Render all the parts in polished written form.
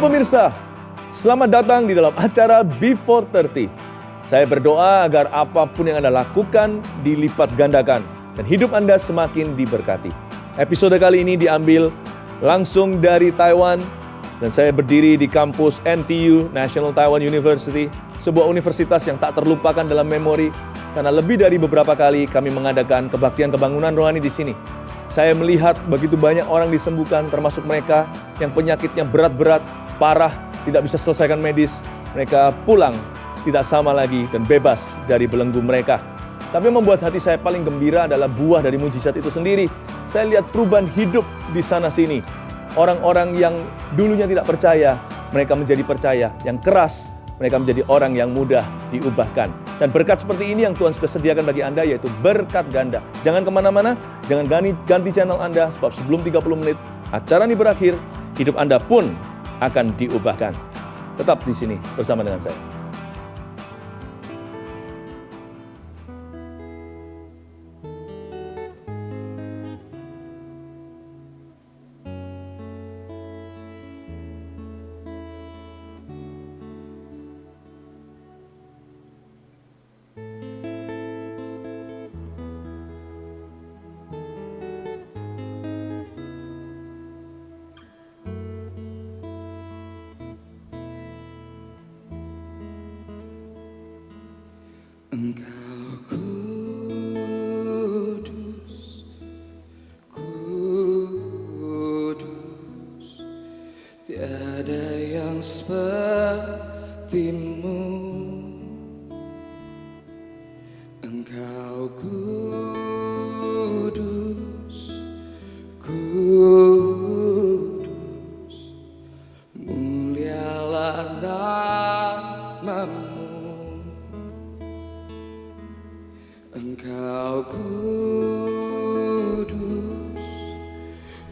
pemirsa, selamat datang di dalam acara Before 30. Saya berdoa agar apapun yang Anda lakukan dilipat gandakan dan hidup Anda semakin diberkati. Episode kali ini diambil langsung dari Taiwan dan saya berdiri di kampus NTU, National Taiwan University, sebuah universitas yang tak terlupakan dalam memori karena lebih dari beberapa kali kami mengadakan kebaktian kebangunan rohani di sini. Saya melihat begitu banyak orang disembuhkan, termasuk mereka yang penyakitnya berat-berat, parah, tidak bisa selesaikan medis. Mereka pulang, tidak sama lagi dan bebas dari belenggu mereka. Tapi yang membuat hati saya paling gembira adalah buah dari mujizat itu sendiri. Saya lihat perubahan hidup di sana-sini. Orang-orang yang dulunya tidak percaya, mereka menjadi percaya. Yang keras, mereka menjadi orang yang mudah diubahkan. Dan berkat seperti ini yang Tuhan sudah sediakan bagi Anda, yaitu berkat ganda. Jangan kemana-mana, jangan ganti channel Anda, sebab sebelum 30 menit acara ini berakhir, hidup Anda pun akan diubahkan. Tetap di sini bersama dengan saya. Engkau kudus, kudus, tiada yang sepertimu. Engkau kudus, kudus, mulialah namamu. Engkau kudus,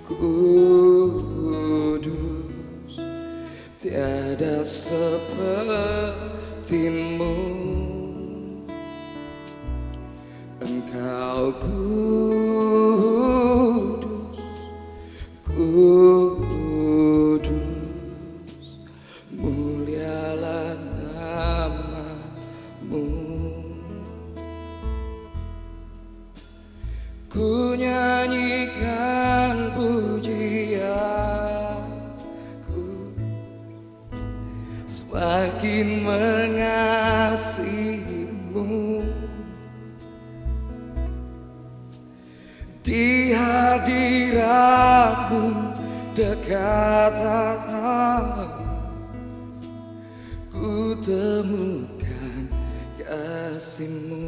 kudus, tiada sepertimu. Engkau kudus, kudus, mulialah namamu. Ku nyanyikan pujianku, semakin mengasihimu. Di hadiratmu dekat hatamu, ku temukan kasihmu.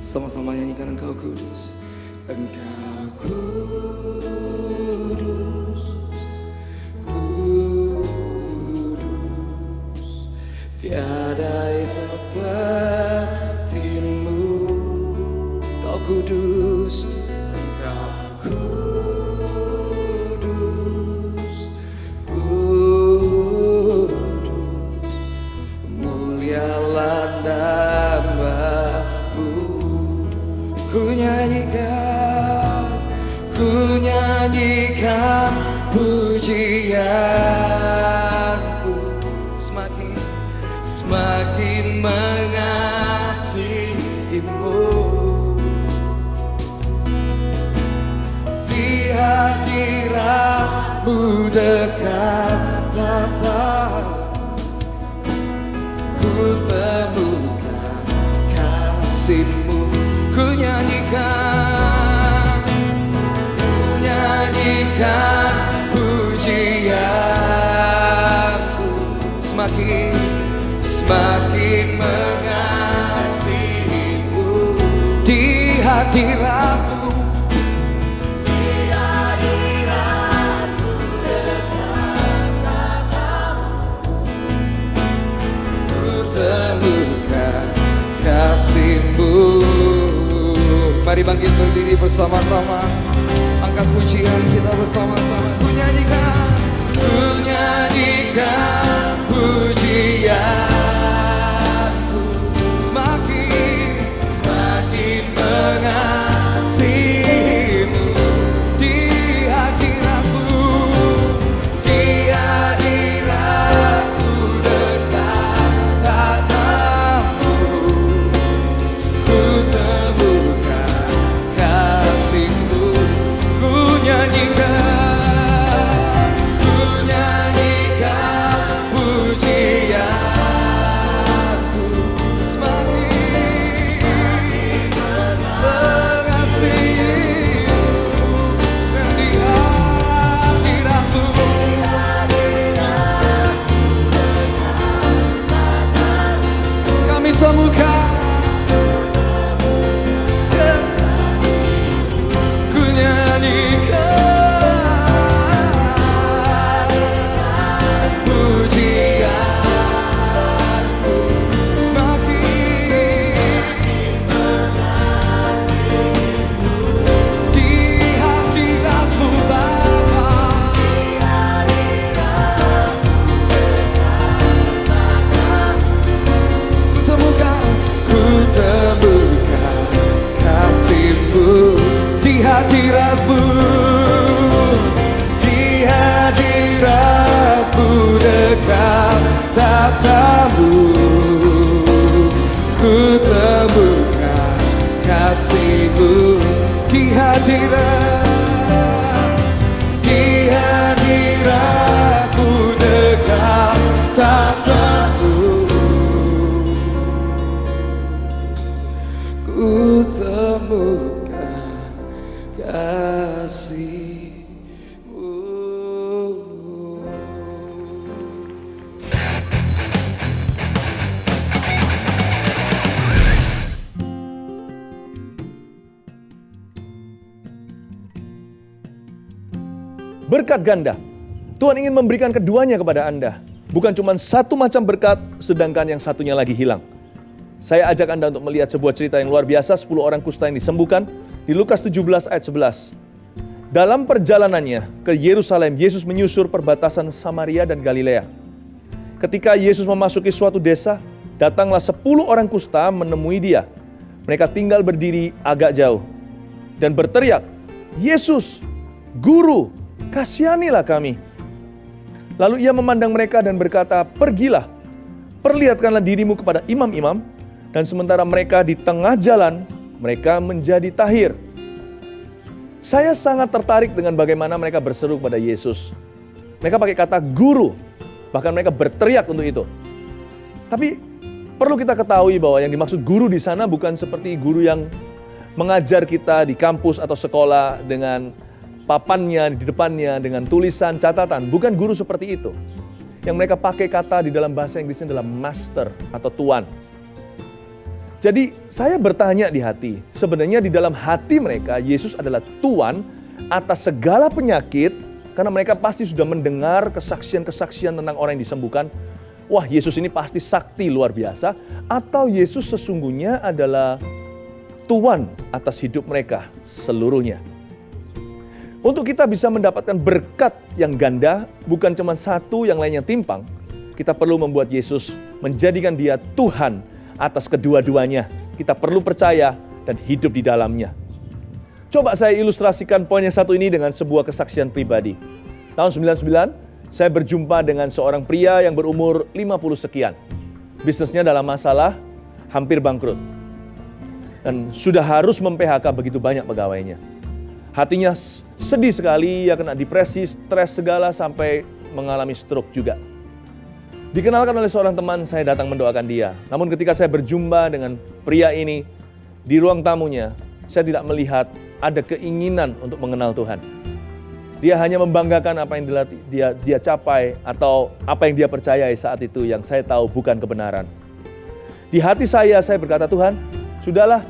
Sama-sama nyanyikan Engkau kudus. Engkau kudus, kudus, tiada sepertimu. Engkau kudus, Engkau kudus, kudus, mulialah namamu. Ku nyanyikan pujianku, semakin mengasihimu. Di hadiratmu dekat hatamu, ku temukan kasihmu. Ku nyanyikan pujianku, semakin mengasihimu. Di hadiratmu dekat hatamu, ku temukan kasihmu. Mari bangkit berdiri bersama-sama, angkat pujian kita bersama-sama. Ku nyanyikan tatamu, ku temukan kasih-Mu di hadirat-Ku dekat tatamu, ku temukan kasih-Mu. Berkat ganda. Tuhan ingin memberikan keduanya kepada Anda. Bukan cuma satu macam berkat, sedangkan yang satunya lagi hilang. Saya ajak Anda untuk melihat sebuah cerita yang luar biasa, 10 orang kusta yang disembuhkan di Lukas 17 ayat 11. Dalam perjalanannya ke Yerusalem, Yesus menyusur perbatasan Samaria dan Galilea. Ketika Yesus memasuki suatu desa, datanglah 10 orang kusta menemui Dia. Mereka tinggal berdiri agak jauh dan berteriak, "Yesus, Guru, kasihanilah kami." Lalu Ia memandang mereka dan berkata, "Pergilah, perlihatkanlah dirimu kepada imam-imam." Dan sementara mereka di tengah jalan, mereka menjadi tahir. Saya sangat tertarik dengan bagaimana mereka berseru kepada Yesus. Mereka pakai kata guru, bahkan mereka berteriak untuk itu. Tapi perlu kita ketahui bahwa yang dimaksud guru di sana bukan seperti guru yang mengajar kita di kampus atau sekolah dengan papannya di depannya dengan tulisan catatan. Bukan guru seperti itu. Yang mereka pakai kata di dalam bahasa Inggrisnya adalah master atau tuan. Jadi saya bertanya di hati, sebenarnya di dalam hati mereka Yesus adalah Tuan atas segala penyakit, karena mereka pasti sudah mendengar kesaksian-kesaksian tentang orang yang disembuhkan. Wah, Yesus ini pasti sakti luar biasa, atau Yesus sesungguhnya adalah Tuan atas hidup mereka seluruhnya. Untuk kita bisa mendapatkan berkat yang ganda, bukan cuma satu yang lainnya timpang, kita perlu membuat Yesus menjadikan Dia Tuhan atas kedua-duanya. Kita perlu percaya dan hidup di dalamnya. Coba saya ilustrasikan poin yang satu ini dengan sebuah kesaksian pribadi. Tahun 99, saya berjumpa dengan seorang pria yang berumur 50 sekian. Bisnisnya dalam masalah, hampir bangkrut. Dan sudah harus mem-PHK begitu banyak pegawainya. Hatinya sedih sekali, ya kena depresi, stres segala sampai mengalami stroke juga. Dikenalkan oleh seorang teman, saya datang mendoakan dia. Namun ketika saya berjumpa dengan pria ini, di ruang tamunya, saya tidak melihat ada keinginan untuk mengenal Tuhan. Dia hanya membanggakan apa yang dia capai atau apa yang dia percayai saat itu yang saya tahu bukan kebenaran. Di hati saya berkata, Tuhan, sudahlah,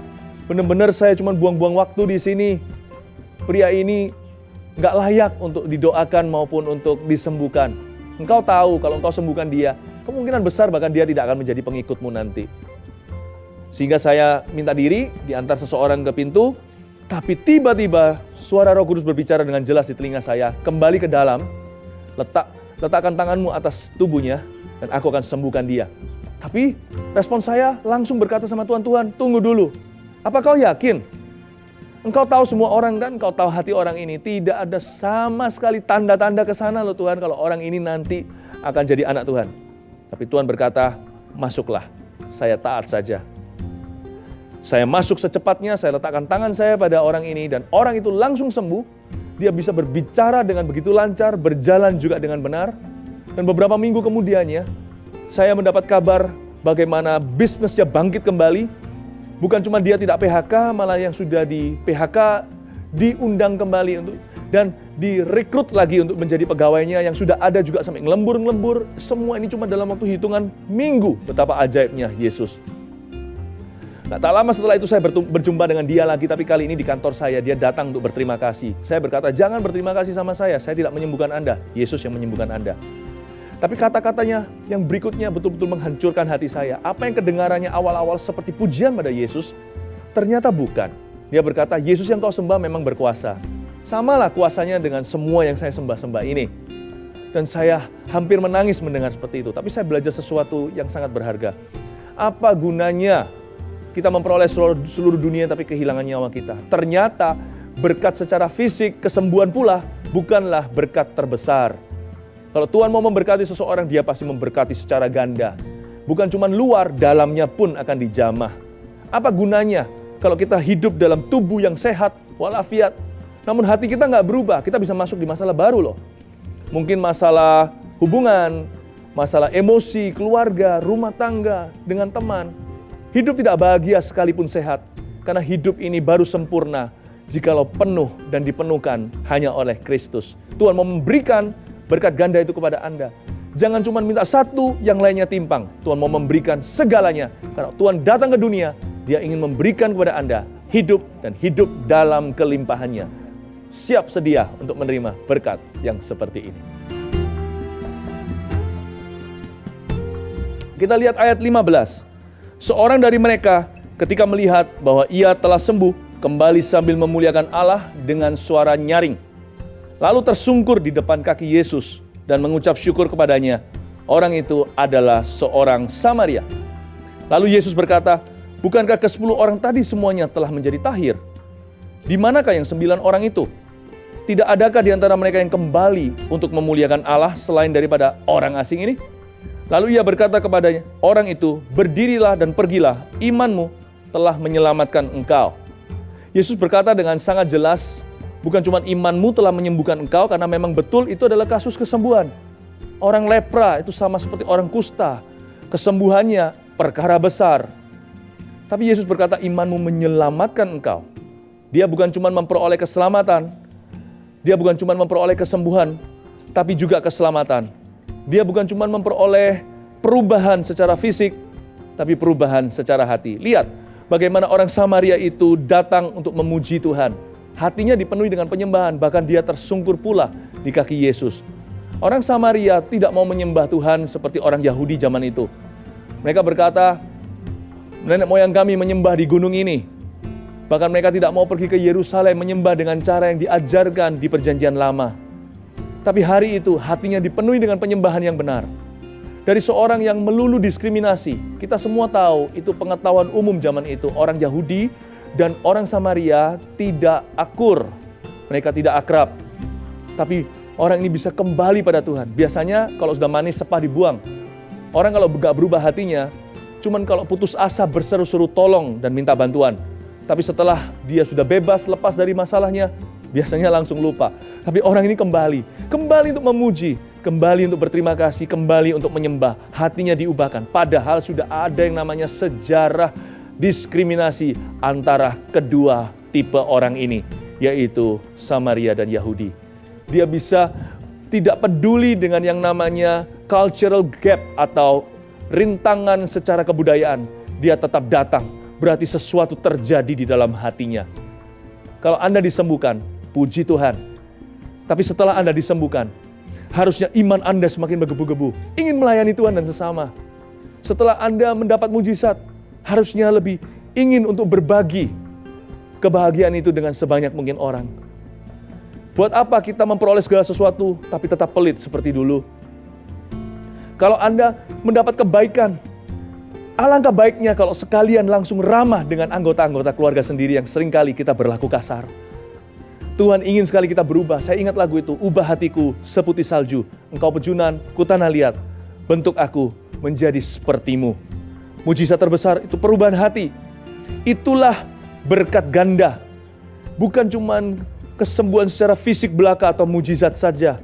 benar-benar saya cuma buang-buang waktu di sini. Pria ini nggak layak untuk didoakan maupun untuk disembuhkan. Engkau tahu kalau engkau sembuhkan dia, kemungkinan besar bahkan dia tidak akan menjadi pengikutmu nanti. Sehingga saya minta diri, diantar seseorang ke pintu, tapi tiba-tiba suara Roh Kudus berbicara dengan jelas di telinga saya, kembali ke dalam, letakkan tanganmu atas tubuhnya, dan aku akan sembuhkan dia. Tapi respon saya langsung berkata sama Tuhan, Tuhan, tunggu dulu. Apa kau yakin? Engkau tahu semua orang kan, engkau tahu hati orang ini. Tidak ada sama sekali tanda-tanda ke sana loh Tuhan, kalau orang ini nanti akan jadi anak Tuhan. Tapi Tuhan berkata, masuklah, saya taat saja. Saya masuk secepatnya, saya letakkan tangan saya pada orang ini, dan orang itu langsung sembuh. Dia bisa berbicara dengan begitu lancar, berjalan juga dengan benar. Dan beberapa minggu kemudiannya, saya mendapat kabar bagaimana bisnisnya bangkit kembali. Bukan cuma dia tidak PHK, malah yang sudah di PHK diundang kembali dan direkrut lagi untuk menjadi pegawainya yang sudah ada juga sampai ngelembur-ngelembur. Semua ini cuma dalam waktu hitungan minggu. Betapa ajaibnya Yesus. Nah, tak lama setelah itu saya berjumpa dengan dia lagi, tapi kali ini di kantor saya. Dia datang untuk berterima kasih. Saya berkata, jangan berterima kasih sama saya tidak menyembuhkan Anda. Yesus yang menyembuhkan Anda. Tapi kata-katanya yang berikutnya betul-betul menghancurkan hati saya. Apa yang kedengarannya awal-awal seperti pujian pada Yesus, ternyata bukan. Dia berkata, Yesus yang kau sembah memang berkuasa. Samalah kuasanya dengan semua yang saya sembah-sembah ini. Dan saya hampir menangis mendengar seperti itu. Tapi saya belajar sesuatu yang sangat berharga. Apa gunanya kita memperoleh seluruh dunia tapi kehilangan nyawa kita? Ternyata berkat secara fisik, kesembuhan pula bukanlah berkat terbesar. Kalau Tuhan mau memberkati seseorang, dia pasti memberkati secara ganda. Bukan cuma luar, dalamnya pun akan dijamah. Apa gunanya kalau kita hidup dalam tubuh yang sehat, walafiat, namun hati kita nggak berubah, kita bisa masuk di masalah baru loh. Mungkin masalah hubungan, masalah emosi, keluarga, rumah tangga, dengan teman. Hidup tidak bahagia sekalipun sehat, karena hidup ini baru sempurna jikalau penuh dan dipenuhkan hanya oleh Kristus. Tuhan mau memberikan berkat ganda itu kepada Anda. Jangan cuma minta satu, yang lainnya timpang. Tuhan mau memberikan segalanya. Karena Tuhan datang ke dunia, Dia ingin memberikan kepada Anda hidup dan hidup dalam kelimpahannya. Siap sedia untuk menerima berkat yang seperti ini. Kita lihat ayat 15. Seorang dari mereka ketika melihat bahwa ia telah sembuh, kembali sambil memuliakan Allah dengan suara nyaring. Lalu tersungkur di depan kaki Yesus dan mengucap syukur kepadanya. Orang itu adalah seorang Samaria. Lalu Yesus berkata, bukankah ke-10 orang tadi semuanya telah menjadi tahir? Di manakah yang 9 orang itu? Tidak adakah di antara mereka yang kembali untuk memuliakan Allah selain daripada orang asing ini? Lalu ia berkata kepadanya, orang itu, berdirilah dan pergilah, imanmu telah menyelamatkan engkau. Yesus berkata dengan sangat jelas, bukan cuma imanmu telah menyembuhkan engkau, karena memang betul itu adalah kasus kesembuhan. Orang lepra itu sama seperti orang kusta. Kesembuhannya perkara besar. Tapi Yesus berkata imanmu menyelamatkan engkau. Dia bukan cuma memperoleh keselamatan. Dia bukan cuma memperoleh kesembuhan, tapi juga keselamatan. Dia bukan cuma memperoleh perubahan secara fisik, tapi perubahan secara hati. Lihat bagaimana orang Samaria itu datang untuk memuji Tuhan. Hatinya dipenuhi dengan penyembahan, bahkan dia tersungkur pula di kaki Yesus. Orang Samaria tidak mau menyembah Tuhan seperti orang Yahudi zaman itu. Mereka berkata, nenek moyang kami menyembah di gunung ini. Bahkan mereka tidak mau pergi ke Yerusalem menyembah dengan cara yang diajarkan di Perjanjian Lama. Tapi hari itu hatinya dipenuhi dengan penyembahan yang benar. Dari seorang yang melulu diskriminasi, kita semua tahu itu pengetahuan umum zaman itu. Orang Yahudi dan orang Samaria tidak akur, mereka tidak akrab. Tapi orang ini bisa kembali pada Tuhan. Biasanya kalau sudah manis sepah dibuang. Orang kalau gak berubah hatinya, cuman kalau putus asa berseru-seru tolong dan minta bantuan. Tapi setelah dia sudah bebas, lepas dari masalahnya, biasanya langsung lupa. Tapi orang ini kembali untuk memuji, kembali untuk berterima kasih, kembali untuk menyembah. Hatinya diubahkan. Padahal sudah ada yang namanya sejarah diskriminasi antara kedua tipe orang ini, yaitu Samaria dan Yahudi. Dia bisa tidak peduli dengan yang namanya cultural gap atau rintangan secara kebudayaan. Dia tetap datang, berarti sesuatu terjadi di dalam hatinya. Kalau Anda disembuhkan, puji Tuhan. Tapi setelah Anda disembuhkan, harusnya iman Anda semakin bergebu-gebu, ingin melayani Tuhan dan sesama. Setelah Anda mendapat mujizat, harusnya lebih ingin untuk berbagi kebahagiaan itu dengan sebanyak mungkin orang. Buat apa kita memperoleh segala sesuatu, tapi tetap pelit seperti dulu? Kalau Anda mendapat kebaikan, alangkah baiknya kalau sekalian langsung ramah dengan anggota-anggota keluarga sendiri yang seringkali kita berlaku kasar. Tuhan ingin sekali kita berubah. Saya ingat lagu itu, ubah hatiku seputih salju. Engkau pejunan, ku tanah liat, bentuk aku menjadi sepertimu. Mujizat terbesar itu perubahan hati. Itulah berkat ganda. Bukan cuman kesembuhan secara fisik belaka atau mujizat saja.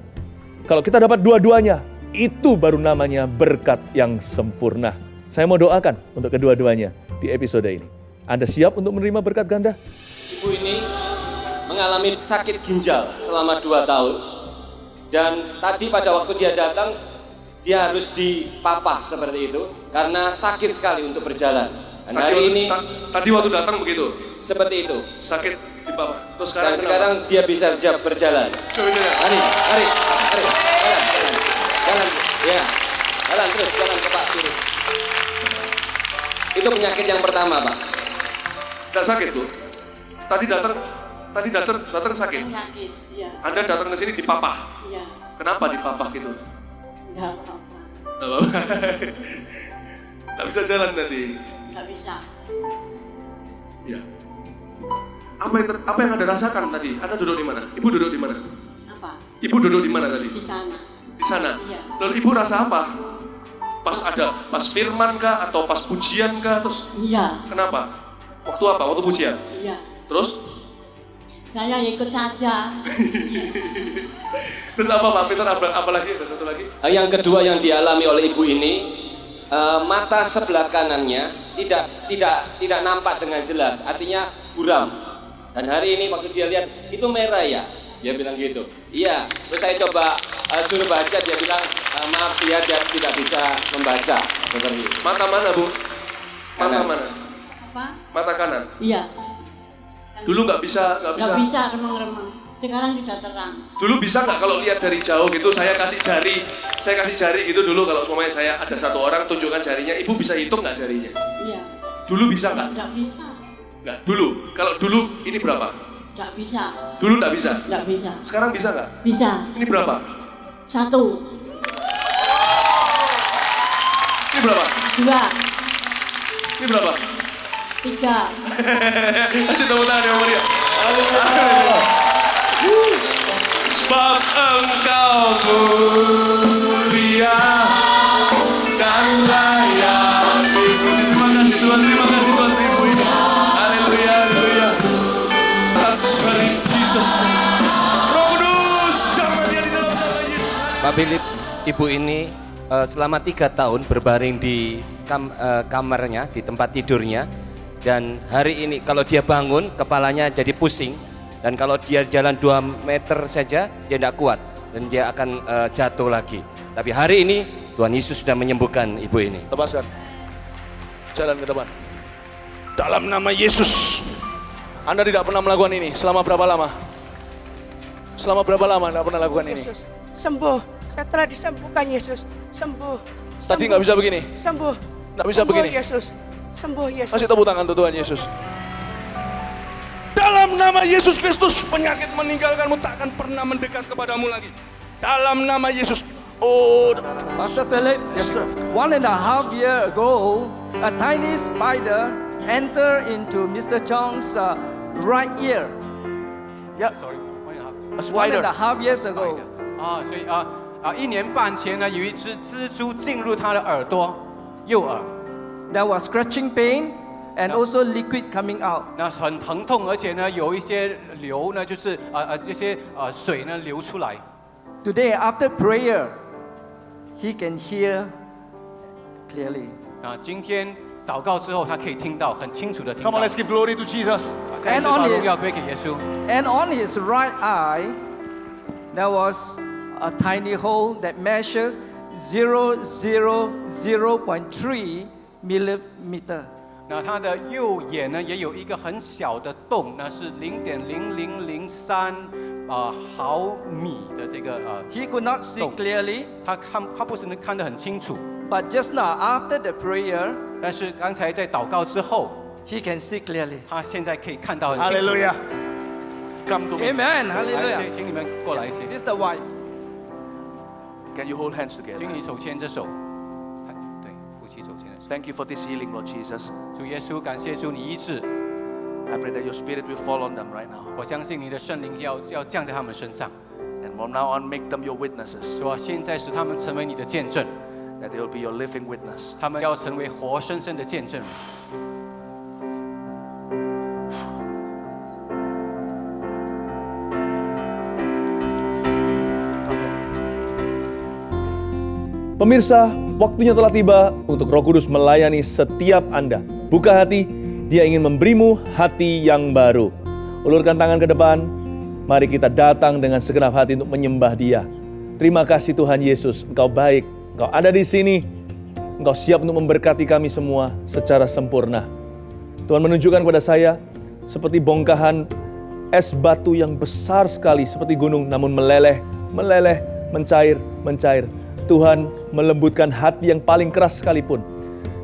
Kalau kita dapat dua-duanya, itu baru namanya berkat yang sempurna. Saya mau doakan untuk kedua-duanya di episode ini. Anda siap untuk menerima berkat ganda? Ibu ini mengalami sakit ginjal selama 2 tahun. Dan tadi pada waktu dia datang, dia harus dipapah seperti itu. Karena sakit sekali untuk berjalan. Dan hari ini, tadi waktu datang begitu? Seperti itu. Sakit dipapah. Terus Dan sekarang dia bisa berjalan. Hari. Jalan. Ya. Jalan terus, jalan ke Pak kiri. Itu penyakit yang pertama, Pak. Tidak sakit, Bu? Tadi datang sakit? Sakit, iya. Anda datang ke sini dipapah? Iya. Kenapa dipapah gitu? Enggak apa-apa. Tidak bisa jalan tadi? Enggak bisa. Ya. Apa yang Anda rasakan tadi? Anda duduk di mana? Ibu duduk di mana? Apa? Ibu duduk di mana tadi? Di sana. Di Di sana. Iya. Lalu ibu rasa apa? Pas firman kah atau pas pujian kah? Terus Iya. kenapa? Waktu apa? Waktu pujian. Iya. Terus Saya ikut saja. terus apa Pak Peter? Apa lagi? Ada satu lagi? Yang kedua yang dialami oleh ibu ini, mata sebelah kanannya tidak nampak dengan jelas, artinya buram. Dan hari ini waktu dia lihat itu merah ya, dia bilang gitu. Iya, terus saya coba suruh baca, dia bilang maaf ya, dia tidak bisa membaca seperti itu. Mata mana Bu? Mata Kanan. mana? Apa? Mata kanan. Iya. Dulu nggak bisa. Nggak bisa remang-remang. Sekarang sudah terang. Dulu bisa nggak kalau lihat dari jauh gitu, saya kasih jari gitu dulu, kalau semuanya saya ada satu orang tunjukkan jarinya, ibu bisa hitung nggak jarinya? Iya. Dulu bisa nggak? Nggak bisa. Nggak, dulu. Kalau dulu ini berapa? Nggak bisa. Dulu nggak bisa. Nggak bisa. Sekarang bisa nggak? Bisa. Ini berapa? 1, 2, Ini berapa? 3. Ini berapa? Kasih tepuk tangan yang meriah. Sebab Engkau mulia dan layak dipuji. Terima kasih Tuhan, terima kasih Tuhan, terima. Haleluya, haleluya. Touch very Jesus. Roh Kudus, jamah dia di dalam nama Yesus. Pak Philip, ibu ini selama 3 tahun berbaring di kamarnya, di tempat tidurnya. Dan hari ini kalau dia bangun, kepalanya jadi pusing. Dan kalau dia jalan 2 meter saja, dia tidak kuat. Dan dia akan jatuh lagi. Tapi hari ini, Tuhan Yesus sudah menyembuhkan ibu ini. Lepaskan. Jalan ke depan. Dalam nama Yesus. Anda tidak pernah melakukan ini. Selama berapa lama? Selama berapa lama Anda pernah lakukan ini? Yesus sembuh, saya telah disembuhkan Yesus, sembuh. Tadi nggak bisa begini? Sembuh. Nggak bisa Sembuh, begini? Yesus, sembuh Yesus. Kasih tepuk tangan untuk Tuhan Yesus. Dalam nama Yesus Kristus, penyakit meninggalkanmu tak akan pernah mendekat kepadamu lagi. Dalam nama Yesus. Oh, Pastor Philip, yes, sir. 1.5 years ago, a tiny spider entered into Mr. Chong's right ear. Yeah, sorry, 1.5. A spider. 1.5 years ago. 所以1年半前呢，有一只蜘蛛进入他的耳朵，右耳， There was scratching pain and also liquid coming out. 那很疼痛，而且呢有一些流呢，就是这些水呢流出来。 Today, after prayer, he can hear clearly. 那今天祷告之后，他可以听到很清楚的听到。 Come on, let's give glory to Jesus. 再一次 And on 把 his- 荣耀归给耶稣。 And on his right eye, there was a tiny hole that measures 0.3 millimeter. 那他的右眼呢，也有一个很小的洞，那是0.0003毫米的这个 He could not see 洞。 clearly, 他不是能看得很清楚， but just now, after the prayer, 但是刚才在祷告之后， he can see clearly. 他现在可以看到很清楚。 Hallelujah. Come to me. Amen. 来， Hallelujah. 请你们过来一些， This is the wife. Can you hold hands together? 请你手牵着手，对，夫妻手牵着手。 Thank you for this healing, Lord Jesus. 主耶稣，感谢主你医治， I pray that your spirit will fall on them right now. 我相信你的圣灵要降在他们身上， And from now on, make them your witnesses. 说现在使他们成为你的见证， That they will be your living witness. 他们要成为活生生的见证人。 Pemirsa, waktunya telah tiba untuk Roh Kudus melayani setiap Anda. Buka hati, Dia ingin memberimu hati yang baru. Ulurkan tangan ke depan, mari kita datang dengan segenap hati untuk menyembah Dia. Terima kasih Tuhan Yesus, Engkau baik, Engkau ada di sini, Engkau siap untuk memberkati kami semua secara sempurna. Tuhan menunjukkan kepada saya seperti bongkahan es batu yang besar sekali seperti gunung, namun meleleh, mencair. Tuhan melembutkan hati yang paling keras sekalipun.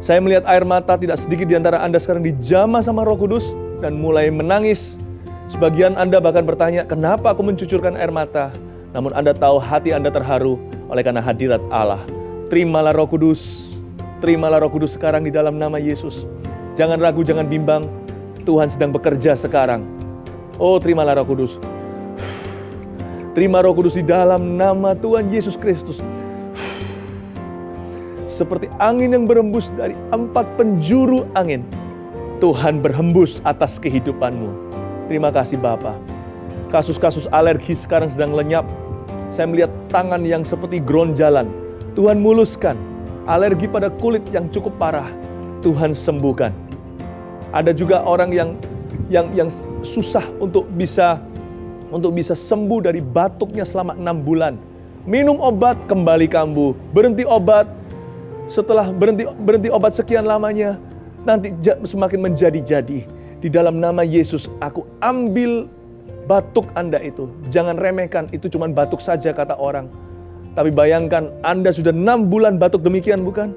Saya melihat air mata tidak sedikit di antara Anda sekarang dijamah sama Roh Kudus dan mulai menangis. Sebagian Anda bahkan bertanya, kenapa aku mencucurkan air mata? Namun Anda tahu hati Anda terharu oleh karena hadirat Allah. Terimalah Roh Kudus. Terimalah Roh Kudus sekarang di dalam nama Yesus. Jangan ragu, jangan bimbang. Tuhan sedang bekerja sekarang. Oh, terimalah Roh Kudus. Terima Roh Kudus di dalam nama Tuhan Yesus Kristus. Seperti angin yang berembus dari 4 penjuru angin, Tuhan berhembus atas kehidupanmu. Terima kasih Bapa. Kasus-kasus alergi sekarang sedang lenyap. Saya melihat tangan yang seperti gronjalan. Tuhan muluskan. Alergi pada kulit yang cukup parah, Tuhan sembuhkan. Ada juga orang yang susah untuk bisa sembuh dari batuknya selama 6 bulan. Minum obat kembali kambuh, berhenti obat. Setelah berhenti obat sekian lamanya, nanti semakin menjadi-jadi. Di dalam nama Yesus, aku ambil batuk Anda itu. Jangan remehkan, itu cuma batuk saja kata orang. Tapi bayangkan, Anda sudah 6 bulan batuk demikian bukan?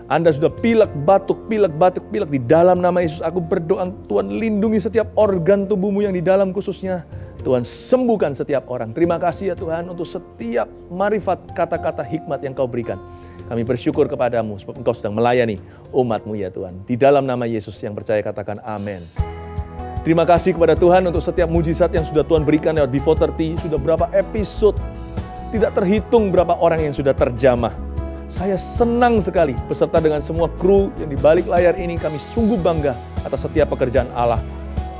Anda sudah pilek, batuk. Di dalam nama Yesus aku berdoa, Tuhan lindungi setiap organ tubuhmu yang di dalam khususnya. Tuhan sembuhkan setiap orang. Terima kasih ya Tuhan untuk setiap marifat kata-kata hikmat yang Kau berikan. Kami bersyukur kepadamu sebab Engkau sedang melayani umat-Mu ya Tuhan. Di dalam nama Yesus yang percaya katakan amin. Terima kasih kepada Tuhan untuk setiap mujizat yang sudah Tuhan berikan lewat Before 30. Sudah berapa episode. Tidak terhitung berapa orang yang sudah terjamah. Saya senang sekali beserta dengan semua kru yang di balik layar ini. Kami sungguh bangga atas setiap pekerjaan Allah.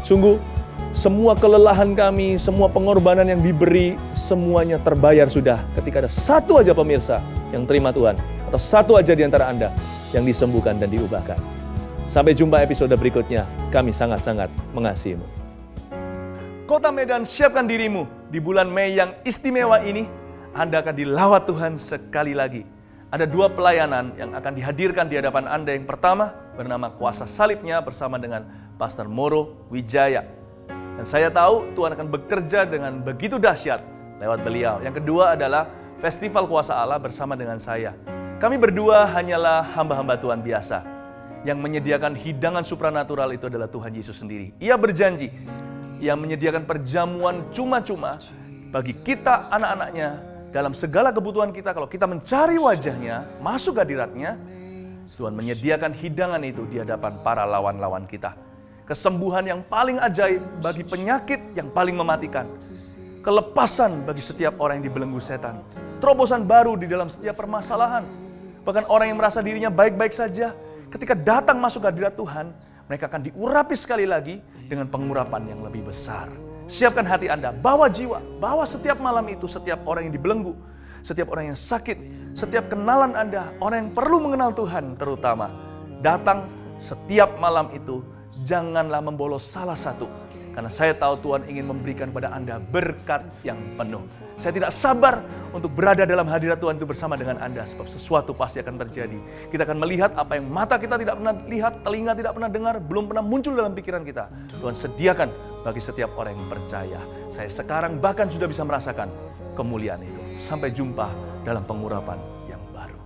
Sungguh semua kelelahan kami, semua pengorbanan yang diberi, semuanya terbayar sudah. Ketika ada satu aja pemirsa yang terima Tuhan, atau satu aja di antara Anda yang disembuhkan dan diubahkan. Sampai jumpa episode berikutnya. Kami sangat-sangat mengasihimu. Kota Medan, siapkan dirimu. Di bulan Mei yang istimewa ini, Anda akan dilawat Tuhan sekali lagi. Ada 2 pelayanan yang akan dihadirkan di hadapan Anda. Yang pertama bernama Kuasa Salibnya bersama dengan Pastor Moro Wijaya. Dan saya tahu Tuhan akan bekerja dengan begitu dahsyat lewat beliau. Yang kedua adalah Festival Kuasa Allah bersama dengan saya. Kami berdua hanyalah hamba-hamba Tuhan biasa. Yang menyediakan hidangan supranatural itu adalah Tuhan Yesus sendiri. Ia berjanji yang menyediakan perjamuan cuma-cuma bagi kita anak-anaknya dalam segala kebutuhan kita. Kalau kita mencari wajahnya, masuk hadiratnya, Tuhan menyediakan hidangan itu di hadapan para lawan-lawan kita. Kesembuhan yang paling ajaib bagi penyakit yang paling mematikan. Kelepasan bagi setiap orang yang dibelenggu setan. Terobosan baru di dalam setiap permasalahan. Bahkan orang yang merasa dirinya baik-baik saja, ketika datang masuk hadirat Tuhan, mereka akan diurapi sekali lagi dengan pengurapan yang lebih besar. Siapkan hati Anda, bawa jiwa, bawa setiap malam itu setiap orang yang dibelenggu, setiap orang yang sakit, setiap kenalan Anda, orang yang perlu mengenal Tuhan terutama. Datang setiap malam itu, janganlah membolos salah satu. Karena saya tahu Tuhan ingin memberikan pada Anda berkat yang penuh. Saya tidak sabar untuk berada dalam hadirat Tuhan itu bersama dengan Anda. Sebab sesuatu pasti akan terjadi. Kita akan melihat apa yang mata kita tidak pernah lihat, telinga tidak pernah dengar, belum pernah muncul dalam pikiran kita. Tuhan sediakan bagi setiap orang yang percaya. Saya sekarang bahkan sudah bisa merasakan kemuliaan itu. Sampai jumpa dalam pengurapan yang baru.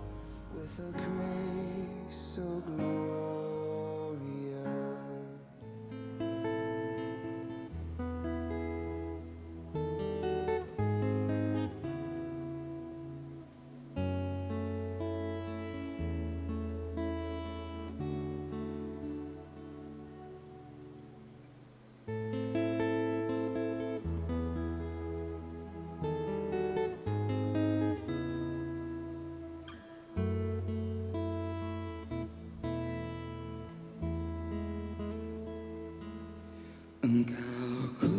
Engkau kudus,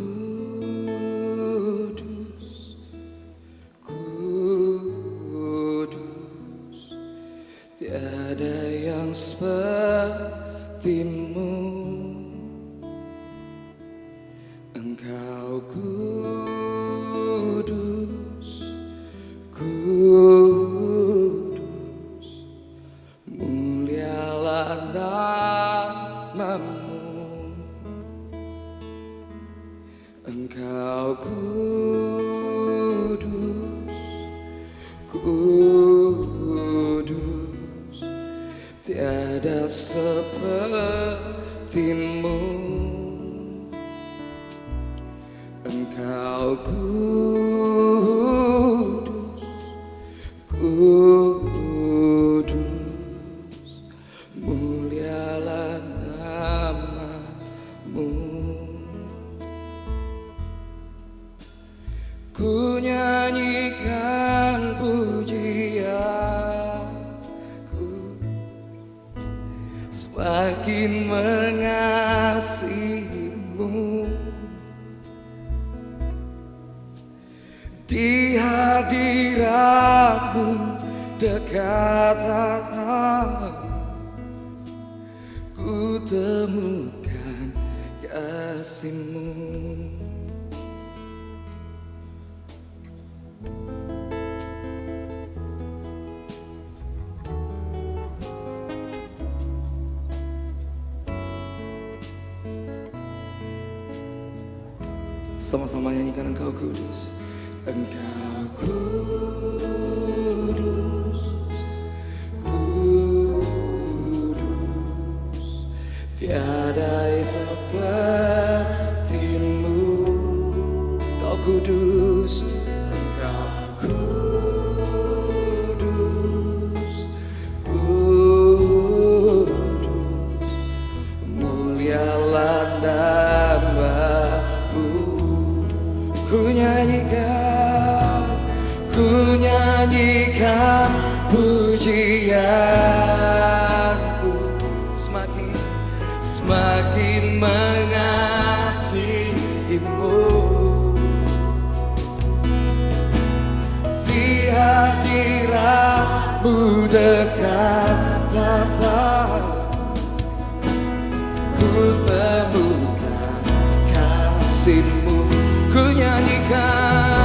kudus, tiada yang sepertimu. Engkau kudus, kudus, mulialah namamu. Engkau kudus, kudus, tiada sepertimu. Engkau kudus, kudus, mulialah namamu. semakin mengasihimu. Di hadiratmu dekat hatamu, ku temukan kasihmu. Sama-sama nyanyikan Engkau kudus. Engkau kudus, kudus, tiada sepertimu. Engkau kudus, Engkau kudus, kudus, mulialah nama-Mu. Ku nyanyikan pujianku, semakin mengasihimu. Di hadirat-Mu dekat hatamu, ku temukan kasih-Mu. Ku nyanyikan